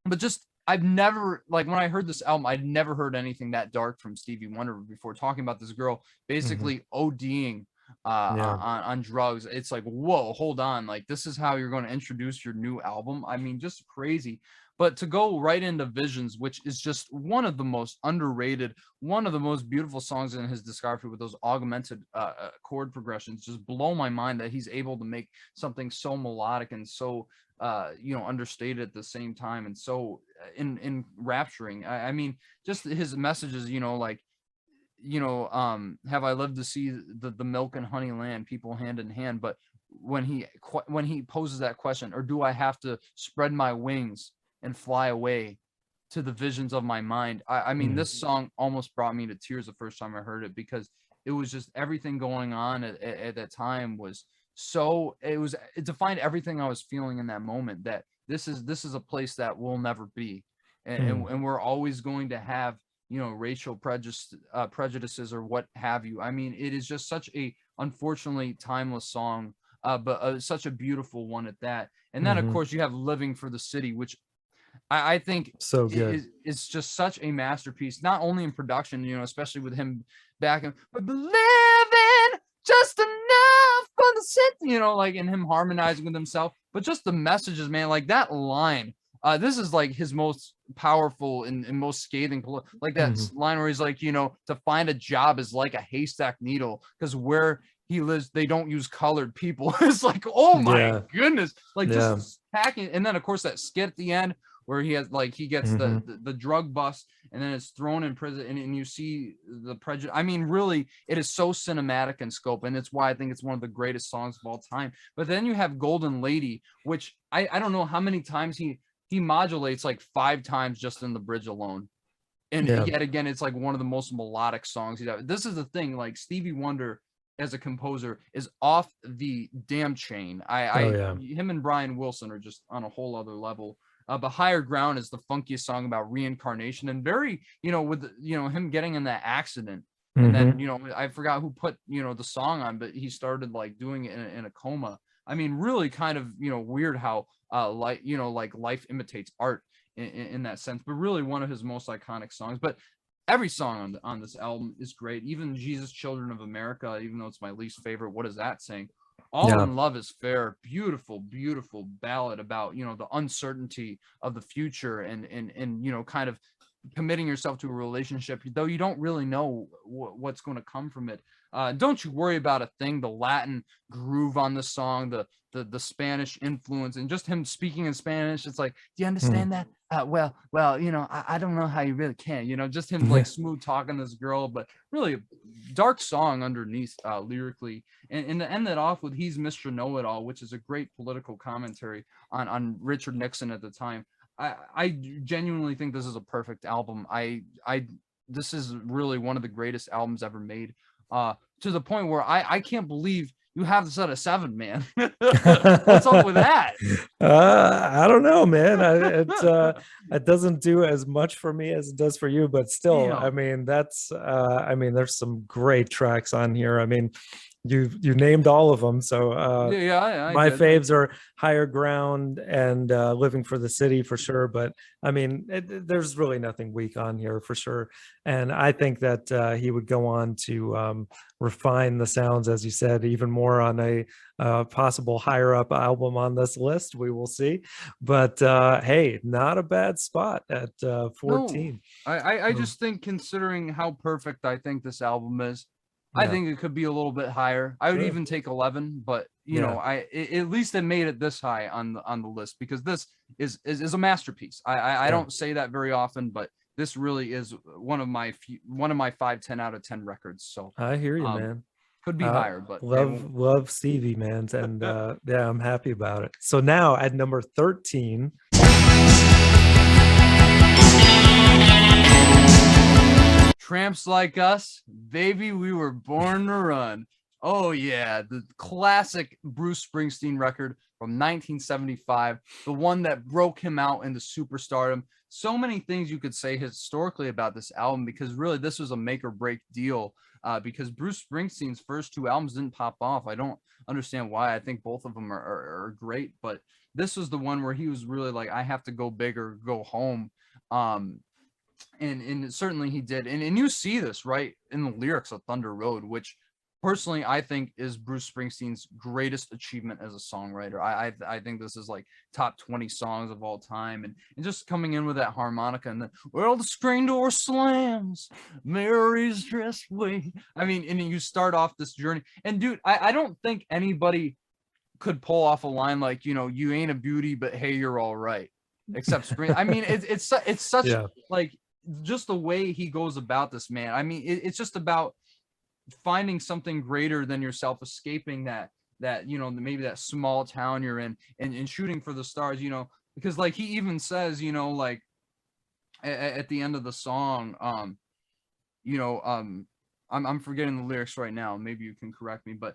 But just I've never, like, when I heard this album, I'd never heard anything that dark from Stevie Wonder before, talking about this girl basically ODing on drugs. It's like, whoa, hold on, like, this is how you're going to introduce your new album? I mean, just crazy. But to go right into Visions, which is just one of the most underrated, one of the most beautiful songs in his discography, with those augmented chord progressions, just blow my mind that he's able to make something so melodic and so you know, understated at the same time, and so enrapturing. I mean, just his messages, you know, like, you know, have I lived to see the milk and honey land, people hand in hand? But when he poses that question, or do I have to spread my wings and fly away to the visions of my mind? I mean, this song almost brought me to tears the first time I heard it, because it was just everything going on at that time was so, it defined everything I was feeling in that moment, that this is a place that will never be, and we're always going to have, you know, racial prejudices or what have you. I mean, it is just such a, unfortunately, timeless song, but such a beautiful one at that. And then of course you have Living for the City, which I think So good. is just such a masterpiece, not only in production, you know, especially with him back in, but believing just enough for the city, you know, like, and him harmonizing with himself, but just the messages, man, like that line. This is like his most powerful and most scathing, like that line where he's like, you know, to find a job is like a haystack needle, because where he lives, they don't use colored people. It's like, oh my goodness, like just packing. And then of course that skit at the end where he has, like, he gets the drug bust, and then it's thrown in prison, and you see the prejudice. I mean, really, it is so cinematic in scope, and it's why I think it's one of the greatest songs of all time. But then you have Golden Lady, which I don't know how many times he modulates, like 5 times just in the bridge alone. And yet again, it's like one of the most melodic songs he's ever. This is the thing, like, Stevie Wonder as a composer is off the damn chain. Him and Brian Wilson are just on a whole other level. But Higher Ground is the funkiest song about reincarnation, and very, you know, with, you know, him getting in that accident, and then, you know, I forgot who put, you know, the song on, but he started like doing it in a coma. I mean, really kind of, you know, weird how like, you know, like life imitates art in that sense, but really one of his most iconic songs. But every song on this album is great. Even Jesus Children of America, even though it's my least favorite, what is that saying? All in Love is Fair, beautiful, beautiful ballad about, you know, the uncertainty of the future, and you know, kind of committing yourself to a relationship, though you don't really know what's going to come from it. Don't you worry about a thing. The Latin groove on the song, the Spanish influence, and just him speaking in Spanish. It's like, do you understand that? Well, you know, I don't know how you really can. You know, just him like smooth talking to this girl, but really a dark song underneath lyrically. And to end that off with "He's Mr. Know-It-All," which is a great political commentary on Richard Nixon at the time. I genuinely think this is a perfect album. This is really one of the greatest albums ever made. To the point where I can't believe you have this at a 7, man. What's up with that? I don't know, man. It doesn't do as much for me as it does for you, but still, Yeah. I mean, there's some great tracks on here. I mean, you named all of them. So I my did. faves are Higher Ground and Living for the City for sure. But I mean, there's really nothing weak on here for sure. And I think that he would go on to refine the sounds, as you said, even more on a possible higher up album on this list. We will see. But hey, not a bad spot at 14. No, I just think, considering how perfect I think this album is, I Yeah. think it could be a little bit higher. I would Sure. even take 11, but you know, at least it made it this high on the list, because this is a masterpiece. I don't say that very often, but this really is one of my 5 10 out of 10 records. So I hear you, man. could be higher, but love Stevie, man, and yeah, I'm happy about it. So now at number 13. Tramps Like Us, baby, we were born to run. Oh yeah, the classic Bruce Springsteen record from 1975, the one that broke him out into superstardom. So many things you could say historically about this album, because really this was a make or break deal, because Bruce Springsteen's first 2 albums didn't pop off. I don't understand why. I think both of them are great, but this was the one where he was really like, I have to go big or go home. And certainly he did, and you see this right in the lyrics of Thunder Road, which personally I think is Bruce Springsteen's greatest achievement as a songwriter. I think this is like top 20 songs of all time, and just coming in with that harmonica, and well, the screen door slams, Mary's dressed way. I mean, and you start off this journey, and dude, I don't think anybody could pull off a line like, you know, you ain't a beauty, but hey, you're all right, except Spring. I mean, it's such like just the way he goes about this, man. I mean, it's just about finding something greater than yourself, escaping that you know, maybe that small town you're in, and shooting for the stars, you know, because like he even says, you know, like at the end of the song, you know, I'm forgetting the lyrics right now, maybe you can correct me, but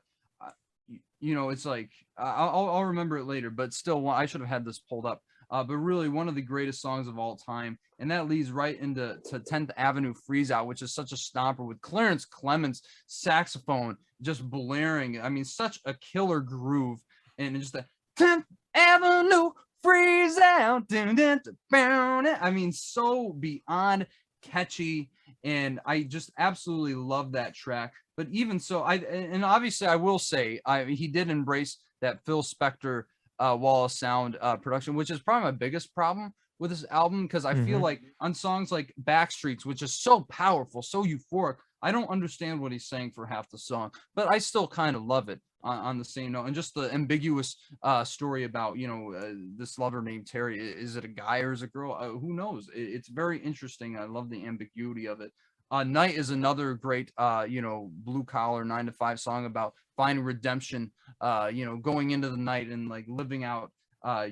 you know, it's like I'll remember it later, but still, I should have had this pulled up. But really one of the greatest songs of all time. And that leads right into 10th Avenue Freeze Out, which is such a stomper with Clarence Clemens saxophone just blaring. I mean, such a killer groove. And just the 10th Avenue Freeze Out. I mean, so beyond catchy. And I just absolutely love that track. But even so, and obviously I will say, he did embrace that Phil Spector wall of sound production, which is probably my biggest problem with this album, because I feel like on songs like Backstreets, which is so powerful, so euphoric, I don't understand what he's saying for half the song, but I still kind of love it on the same note. And just the ambiguous story about, you know, this lover named Terry. Is it a guy or is it a girl? Who knows? It's very interesting. I love the ambiguity of it. Night is another great, you know, blue collar 9 to 5 song about finding redemption, you know, going into the night and like living out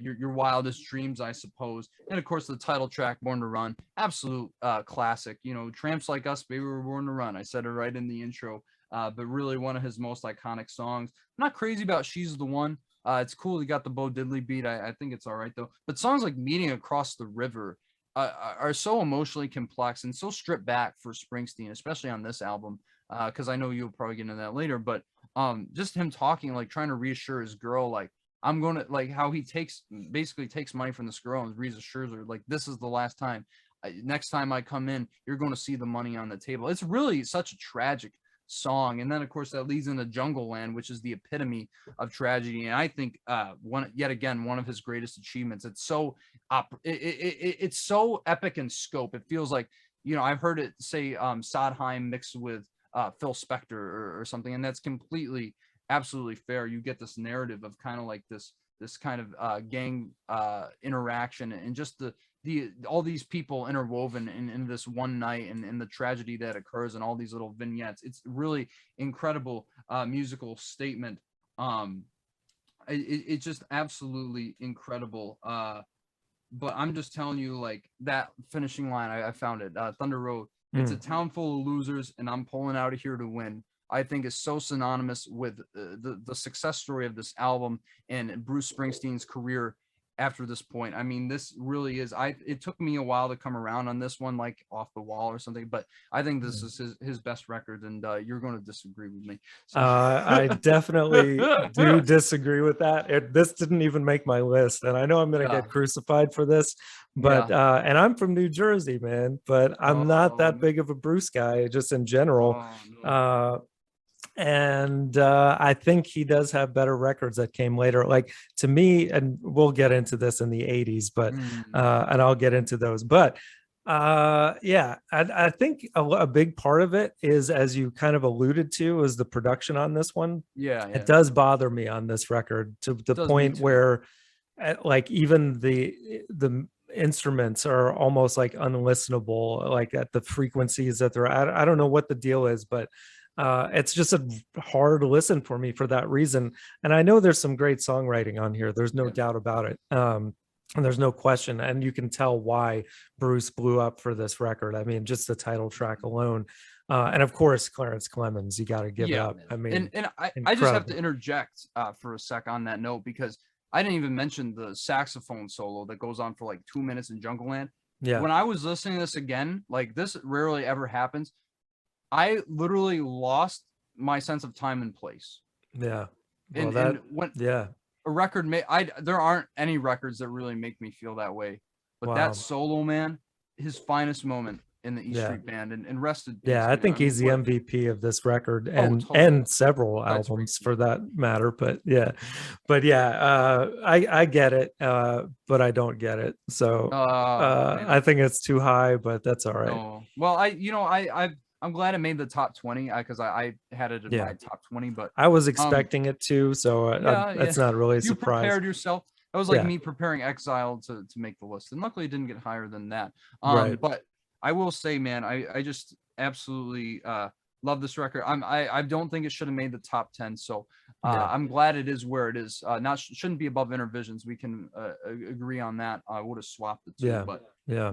your wildest dreams, I suppose. And of course, the title track, Born to Run, absolute classic. You know, Tramps Like Us, baby, we're born to run. I said it right in the intro, but really one of his most iconic songs. I'm not crazy about She's the One. It's cool he got the Bo Diddley beat. I think it's all right though. But songs like Meeting Across the River are so emotionally complex and so stripped back for Springsteen, especially on this album, because I know you'll probably get into that later, but just him talking, like trying to reassure his girl, like, I'm going to, like, how he basically takes money from this girl and reassures her, like, this is the last time. Next time I come in, you're going to see the money on the table. It's really such a tragic song. And then of course that leads into Jungle Land, which is the epitome of tragedy. And I think one of his greatest achievements. It's so it's so epic in scope. It feels like, you know, I've heard it say Sondheim mixed with Phil Spector or something, and that's completely absolutely fair. You get this narrative of kind of like this kind of gang interaction, and just the all these people interwoven in this one night, and the tragedy that occurs, and all these little vignettes. It's really incredible musical statement. It's just absolutely incredible. But I'm just telling you, like, that finishing line, I found it. Thunder Road. It's a town full of losers, and I'm pulling out of here to win. I think is so synonymous with the success story of this album and Bruce Springsteen's career after this point. I mean, this really is. It took me a while to come around on this one, like Off the Wall or something, but I think this is his best record, and you're going to disagree with me. So. I definitely do disagree with that. This didn't even make my list, and I know I'm going to get crucified for this, but and I'm from New Jersey, man, but I'm not that big of a Bruce guy, just in general. And I think he does have better records that came later. Like, to me, and we'll get into this in the 80s, but and I'll get into those. But yeah, I think a big part of it is, as you kind of alluded to, is the production on this one. Yeah. It does bother me on this record, to the point where like even the instruments are almost like unlistenable, like at the frequencies that they're at. I don't know what the deal is, but it's just a hard listen for me for that reason. And I know there's some great songwriting on here. There's no doubt about it. And there's no question. And you can tell why Bruce blew up for this record. I mean, just the title track alone. And of course, Clarence Clemens, you got to give it up. I mean, and I just have to interject for a sec on that note, because I didn't even mention the saxophone solo that goes on for like 2 minutes in Jungle Land. Yeah. When I was listening to this again, like, this rarely ever happens. I literally lost my sense of time and place. Yeah. Well, and when a record there aren't any records that really make me feel that way. But that solo, man, his finest moment in the E Street Band, and rested. Yeah, I think he's the MVP of this record, and several albums for that matter. But yeah, I get it, but I don't get it. So I think it's too high, but that's all right. No. Well, I'm glad it made the top 20, because I had it in my top 20, but I was expecting it to, so it's not really a surprise. You prepared yourself. That was like me preparing Exile to make the list, and luckily it didn't get higher than that. But I will say, man, I just absolutely love this record. I don't think it should have made the top 10, so I'm glad it is where it is. Shouldn't be above Innervisions. We can agree on that. I would have swapped the two, but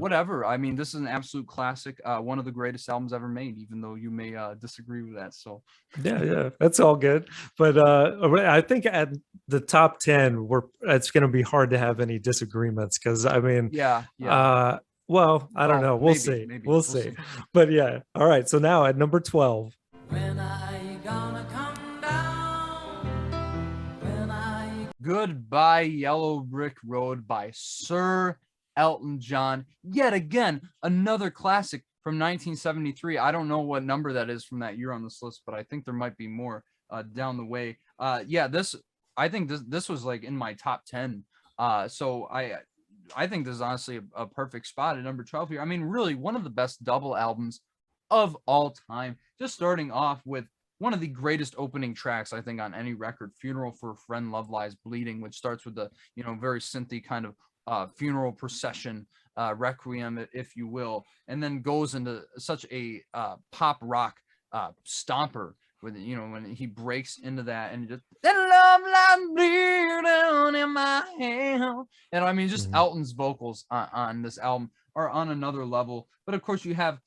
whatever. I mean, this is an absolute classic, one of the greatest albums ever made, even though you may disagree with that. So yeah, that's all good. But I think at the top 10, it's going to be hard to have any disagreements, because I mean, well, I don't know. We'll see. We'll see. But yeah. All right. So now at number 12. When are you gonna come down? Goodbye Yellow Brick Road by Sir Elton John. Yet again, another classic from 1973. I don't know what number that is from that year on this list, but I think there might be more down the way. I think this was like in my top 10. So I think this is honestly a perfect spot at number 12 here. I mean, really one of the best double albums of all time. Just starting off with one of the greatest opening tracks, I think, on any record, Funeral for a Friend, Love Lies Bleeding, which starts with the, very synthy kind of funeral procession, requiem, if you will, and then goes into such a pop rock stomper with, when he breaks into that and just that love lies bleeding in my hand. And I mean, just Elton's vocals on this album are on another level. But of course, you have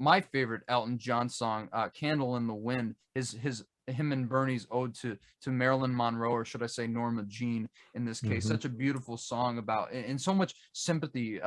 my favorite Elton John song, Candle in the Wind, his him and Bernie's ode to Marilyn Monroe, or should I say Norma Jean in this case. Mhm. Such a beautiful song about, and so much sympathy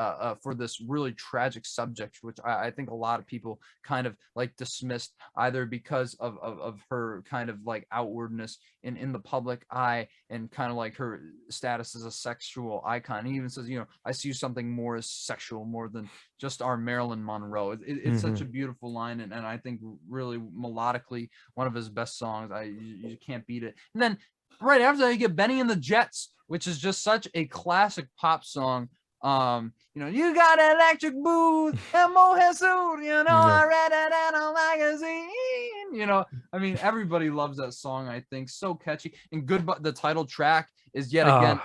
for this really tragic subject, which I think a lot of people kind of like dismissed, either because of her kind of like outwardness in the public eye, and kind of like her status as a sexual icon. He even says, you know, I see something more as sexual, more than just our Marilyn Monroe. It's such a beautiful line, and I think really melodically one of his best songs. You can't beat it. And then right after that, you get Benny and the Jets, which is just such a classic pop song. You know, you got an electric booth and mohair suit, you know, I read it in a magazine. You know, I mean, everybody loves that song, I think. So catchy. And the title track is yet again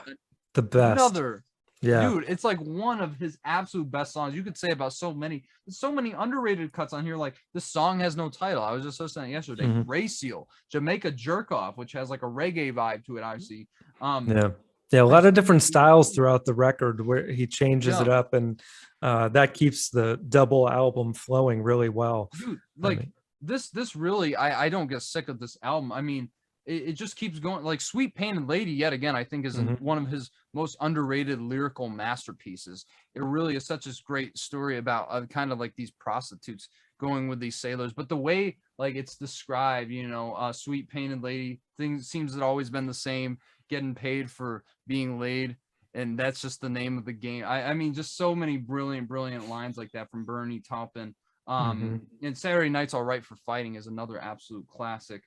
the best. Another, yeah, dude, it's like one of his absolute best songs. You could say about so many underrated cuts on here. Like, this song has no title. I was just listening yesterday. Ray Seal, Jamaica Jerk Off, which has like a reggae vibe to it, I see. Yeah, a lot of different styles throughout the record where he changes it Yeah. up, and that keeps the double album flowing really well. Dude, like this really, I don't get sick of this album. I mean, it just keeps going. Like Sweet Painted Lady, yet again, I think is one of his most underrated lyrical masterpieces. It really is such a great story about kind of like these prostitutes going with these sailors, but the way like it's described, you know, Sweet Painted Lady, things seems to have always been the same, getting paid for being laid, and that's just the name of the game. I mean, just so many brilliant lines like that from Bernie Taupin. And Saturday Night's All Right for Fighting is another absolute classic.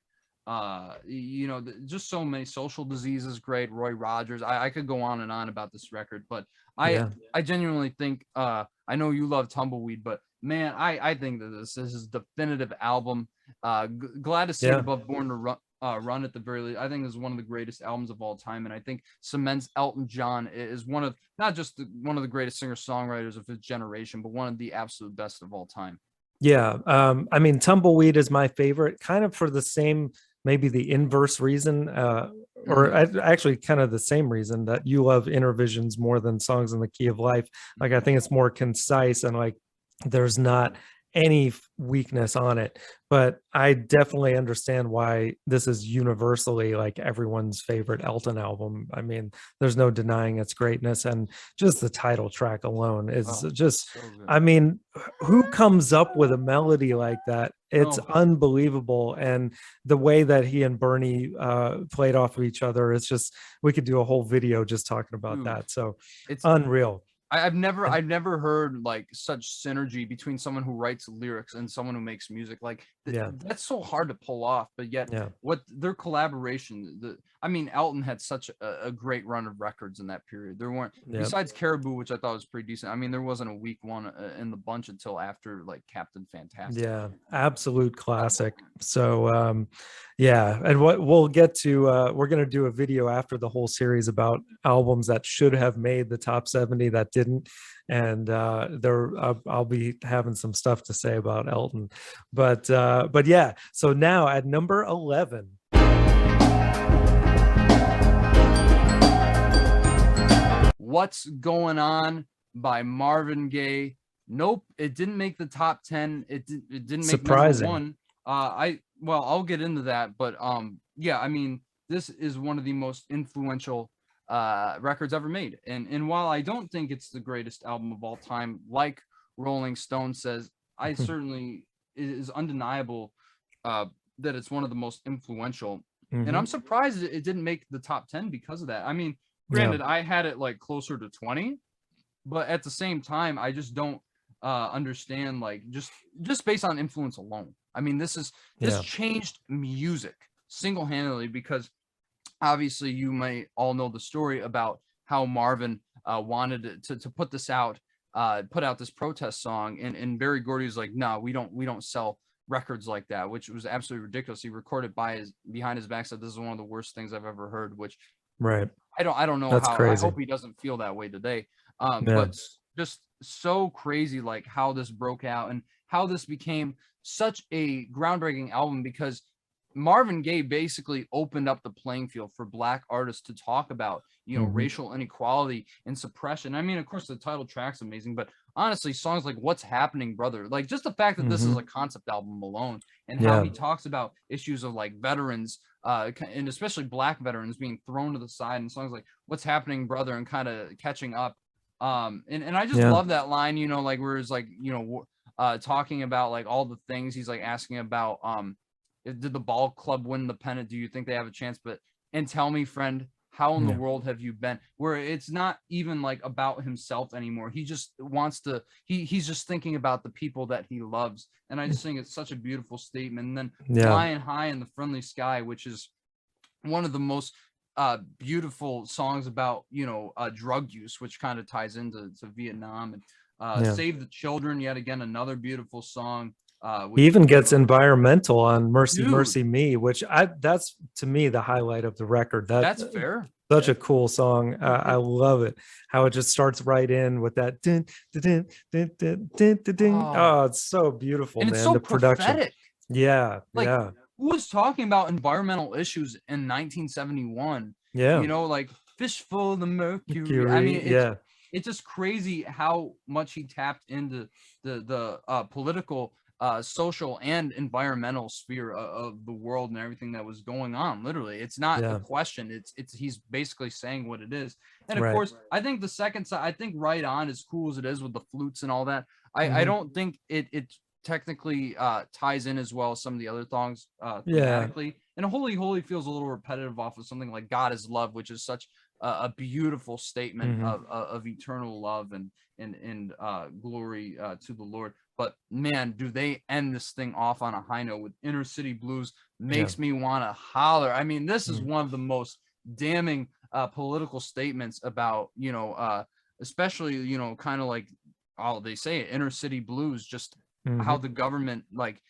You know, just so many. Social Diseases, great. Roy Rogers. I could go on and on about this record, but I genuinely think, I know you love Tumbleweed, but man, I think that this is his definitive album. Glad to see it above Born to Run at the very least. I think this is one of the greatest albums of all time, and I think cements Elton John is one of not just one of the greatest singer-songwriters of his generation, but one of the absolute best of all time. Yeah, I mean, Tumbleweed is my favorite, kind of for the same, maybe the inverse reason, or actually kind of the same reason that you love Innervisions more than Songs in the Key of Life. Like, I think it's more concise, and like there's not any weakness on it, but I definitely understand why this is universally like everyone's favorite Elton album. I mean, there's no denying its greatness, and just the title track alone is just so I mean, who comes up with a melody like that? It's unbelievable. And the way that he and Bernie played off of each other, it's just, we could do a whole video just talking about that. So it's unreal. I've never heard like such synergy between someone who writes lyrics and someone who makes music. Like that's so hard to pull off, but yet what their collaboration, I mean, Elton had such a great run of records in that period. There weren't, besides Caribou, which I thought was pretty decent. I mean, there wasn't a weak one in the bunch until after like Captain Fantastic. Yeah, absolute classic. So and what we'll get to, we're going to do a video after the whole series about albums that should have made the top 70 that didn't, and I'll be having some stuff to say about Elton, but yeah. So now at number 11, What's Going On by Marvin Gaye. Nope, it didn't make the top 10. It didn't make surprising. number one. I'll get into that, but yeah, I mean, this is one of the most influential records ever made, and while I don't think it's the greatest album of all time, like Rolling Stone says, I certainly, it is undeniable that it's one of the most influential. And I'm surprised it didn't make the top 10 because of that. I mean, granted, I had it like closer to 20, but at the same time, I just don't understand, like, just based on influence alone. I mean, this changed music single-handedly, because obviously you might all know the story about how Marvin wanted to put this out, put out this protest song, and Berry Gordy was like, no, we don't sell records like that, which was absolutely ridiculous. He recorded behind his back, said this is one of the worst things I've ever heard, which I don't know. That's how crazy. I hope he doesn't feel that way today. But just so crazy, like how this broke out and how this became such a groundbreaking album, because Marvin Gaye basically opened up the playing field for Black artists to talk about, you know, Mhm. racial inequality and suppression. I mean, of course, the title track's amazing, but honestly, songs like "What's Happening, Brother," like just the fact that this is Mhm. a concept album alone, and how Yeah. he talks about issues of like veterans, and especially Black veterans being thrown to the side, and songs like "What's Happening, Brother" and kind of catching up. And I just Yeah. love that line, you know, like where it's like, you know, talking about like all the things he's like asking about, did the ball club win the pennant? Do you think they have a chance? But and tell me, friend, how in the Yeah. world have you been? Where it's not even like about himself anymore. He just wants to. He's just thinking about the people that he loves. And I just think it's such a beautiful statement. And then Yeah. "Flying High in the Friendly Sky," which is one of the most beautiful songs about, you know, drug use, which kind of ties into Vietnam. And Yeah. "Save the Children," yet again another beautiful song. He Which, even you gets know, environmental on "Mercy, dude, Mercy Me," which that's to me the highlight of the record. that's fair. Such a That's cool song. I love it. How it just starts right in with that din, din, din, din, din, din, din. Oh, Oh, it's so beautiful, and it's man. so The production. prophetic. Yeah, Like, yeah, who was talking about environmental issues in 1971? yeah. You know, like "Fish Full of Mercury." I mean, Curie, yeah, it's just crazy how much he tapped into the political, social, and environmental sphere of the world and everything that was going on. Literally, it's not a yeah. question. It's he's basically saying what it is. And of Right. course, I think the second side, I think "Right On," as cool as it is with the flutes and all that, I Mhm. don't think it technically ties in as well as some of the other songs Yeah. thematically. And "Holy Holy" feels a little repetitive off of something like "God Is Love," which is such a beautiful statement Mhm. of eternal love and glory to the Lord. But man, do they end this thing off on a high note with "Inner City Blues." Yeah. Makes me want to holler. I mean, this is Mm. one of the most damning political statements about, you know, especially, you know, kind of like, oh, they say it, inner city blues, just how Mhm. the government, like,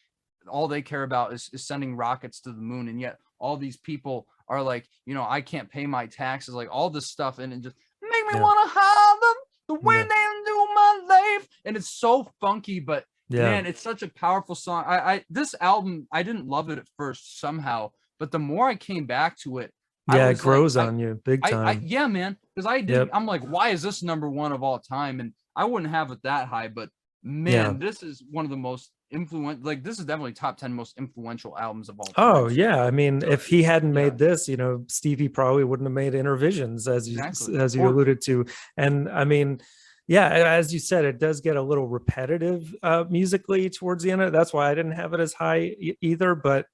all they care about is sending rockets to the moon, and yet all these people are like, you know, I can't pay my taxes, like all this stuff, and it just make me Yeah. want to holler the way Yeah. they do my life. And it's so funky, but Yeah. man, it's such a powerful song. I this album, I didn't love it at first somehow, but the more I came back to it, I Yeah, it was like, grows on you big time. yeah, man, because I didn't. Yep. I'm like, why is this number one of all time? And I wouldn't have it that high, but Yeah. man, this is one of the most influential. Like, this is definitely top 10 most influential albums of all time. Oh So, yeah, I mean, if he hadn't yeah, made this, you know, Stevie probably wouldn't have made Innervisions, exactly. as you Or alluded to. And I mean, yeah, as you said, it does get a little repetitive musically towards the end. That's why I didn't have it as high either. But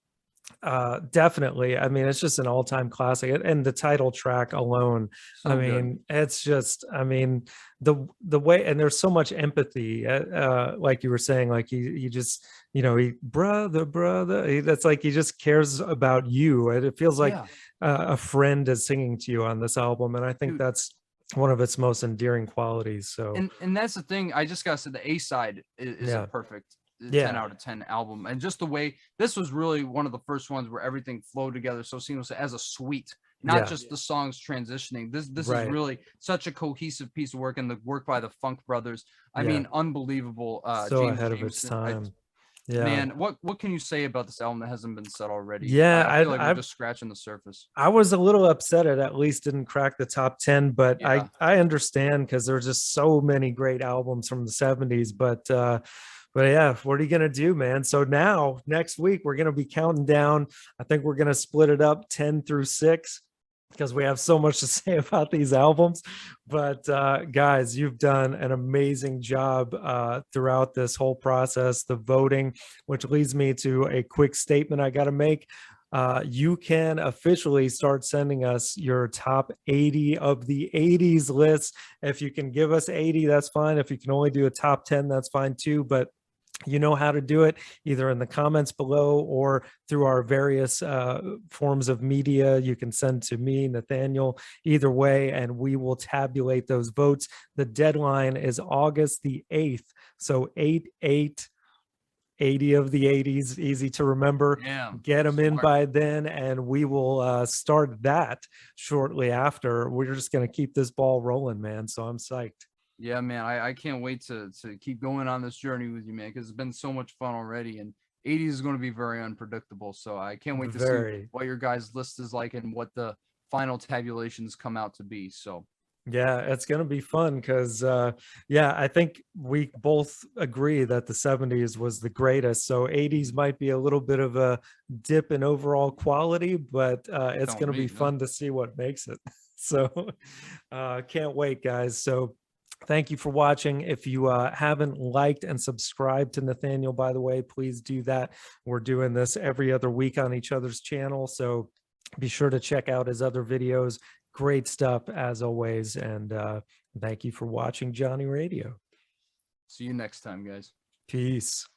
definitely, I mean, it's just an all-time classic. And the title track alone, I so good. mean, it's just, I mean, the way, and there's so much empathy, like you were saying, like he just, you know, he brother, that's like he just cares about you, and it feels like Yeah, a friend is singing to you on this album, and I think dude. that's one of its most endearing qualities. So And that's the thing. I just gotta say the A side is a yeah, perfect 10 yeah, out of 10 album. And just the way this was really one of the first ones where everything flowed together so seamlessly as a suite, not yeah, just the songs transitioning. This is right, really such a cohesive piece of work, and the work by the Funk Brothers. I yeah, mean, unbelievable. so James ahead of its Jameson. time. Yeah. Man, what can you say about this album that hasn't been said already? Yeah, I feel like we're just scratching the surface. I was a little upset it at least didn't crack the top 10, but Yeah. I understand because there's just so many great albums from the 70s. But yeah, what are you gonna do, man? So now next week we're gonna be counting down. I think we're gonna split it up 10 through 6 because we have so much to say about these albums. But guys, you've done an amazing job throughout this whole process, the voting, which leads me to a quick statement I got to make. You can officially start sending us your top 80 of the 80s lists. If you can give us 80, that's fine. If you can only do a top 10, that's fine too. But you know how to do it either in the comments below or through our various forms of media. You can send to me, Nathaniel, either way, and we will tabulate those votes. The deadline is August the 8th. So 8/8, 80 of the 80s, easy to remember. Yeah. Get them in Smart. by then, and we will start that shortly after. We're just going to keep this ball rolling, man. So I'm psyched. Yeah, man, I can't wait to keep going on this journey with you, man, because it's been so much fun already. And 80s is going to be very unpredictable. So I can't wait to see Very. what your guys' list is like and what the final tabulations come out to be. So Yeah, it's going to be fun because, yeah, I think we both agree that the 70s was the greatest. So 80s might be a little bit of a dip in overall quality, but it's Don't going to be be, no. fun to see what makes it. So can't wait, guys. So thank you for watching. If you haven't liked and subscribed to Nathaniel, by the way, please do that. We're doing this every other week on each other's channel. So be sure to check out his other videos. Great stuff as always. And thank you for watching Johnny Radio. see you next time, guys. Peace.